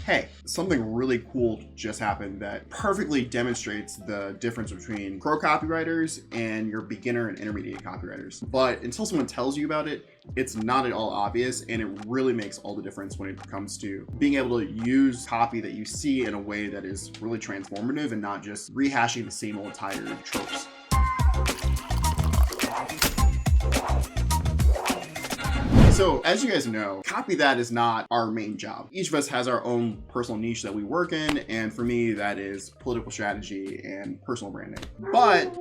Hey, something really cool just happened that perfectly demonstrates the difference between pro copywriters and your beginner and intermediate copywriters. But until someone tells you about it, it's not at all obvious, and it really makes all the difference when it comes to being able to use copy that you see in a way that is really transformative and not just rehashing the same old tired tropes. So as you guys know, copy that is not our main job. Each of us has our own personal niche that we work in, and for me, that is political strategy and personal branding. But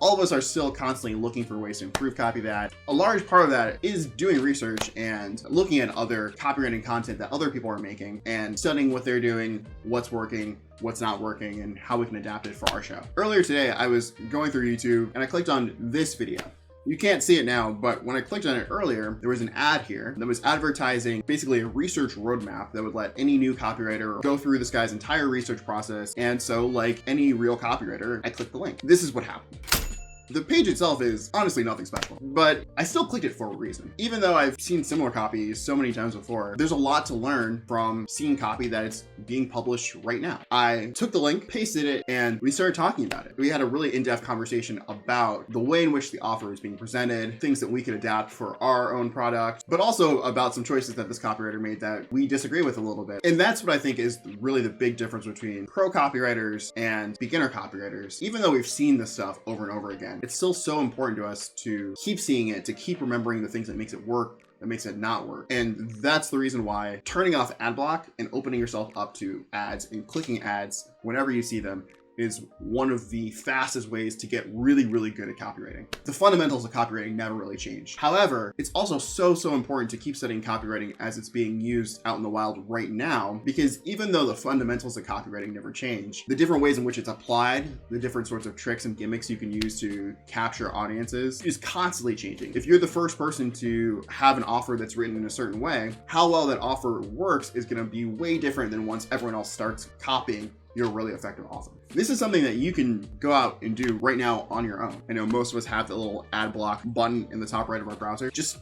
all of us are still constantly looking for ways to improve copy that. A large part of that is doing research and looking at other copywriting content that other people are making and studying what they're doing, what's working, what's not working, and how we can adapt it for our show. Earlier today, I was going through YouTube and I clicked on this video. You can't see it now, but when I clicked on it earlier, there was an ad here that was advertising basically a research roadmap that would let any new copywriter go through this guy's entire research process. And so, like any real copywriter, I clicked the link. This is what happened. The page itself is honestly nothing special, but I still clicked it for a reason. Even though I've seen similar copies so many times before, there's a lot to learn from seeing copy that it's being published right now. I took the link, pasted it, and we started talking about it. We had a really in-depth conversation about the way in which the offer is being presented, things that we could adapt for our own product, but also about some choices that this copywriter made that we disagree with a little bit. And that's what I think is really the big difference between pro copywriters and beginner copywriters. Even though we've seen this stuff over and over again, it's still so important to us to keep seeing it, to keep remembering the things that makes it work, that makes it not work. And that's the reason why turning off Adblock and opening yourself up to ads and clicking ads whenever you see them is one of the fastest ways to get really, really good at copywriting. The fundamentals of copywriting never really change. However, it's also so important to keep studying copywriting as it's being used out in the wild right now, because even though the fundamentals of copywriting never change, the different ways in which it's applied, the different sorts of tricks and gimmicks you can use to capture audiences is constantly changing. If you're the first person to have an offer that's written in a certain way, how well that offer works is gonna be way different than once everyone else starts copying your really effective offer. This is something that you can go out and do right now on your own. I know most of us have the little ad block button in the top right of our browser. Just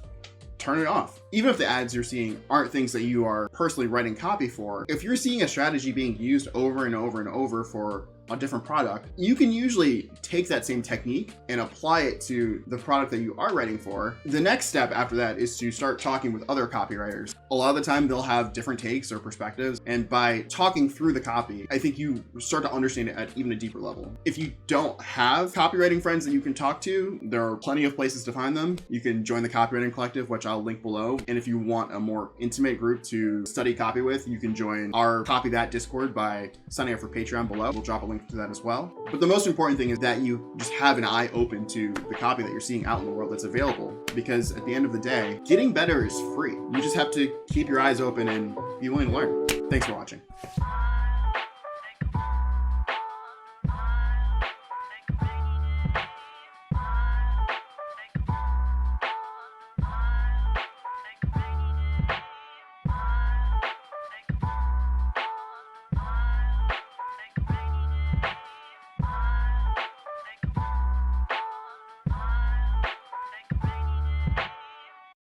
turn it off. Even if the ads you're seeing aren't things that you are personally writing copy for, if you're seeing a strategy being used over and over and over for a different product, you can usually take that same technique and apply it to the product that you are writing for. The next step after that is to start talking with other copywriters. A lot of the time they'll have different takes or perspectives, and by talking through the copy, I think you start to understand it at even a deeper level. If you don't have copywriting friends that you can talk to, there are plenty of places to find them. You can join the Copywriting Collective, which I'll link below. And if you want a more intimate group to study copy with, you can join our Copy That Discord by signing up for Patreon below. We'll drop a link to that as well. But the most important thing is that you just have an eye open to the copy that you're seeing out in the world that's available, because at the end of the day, getting better is free. You just have to keep your eyes open and be willing to learn. Thanks for watching.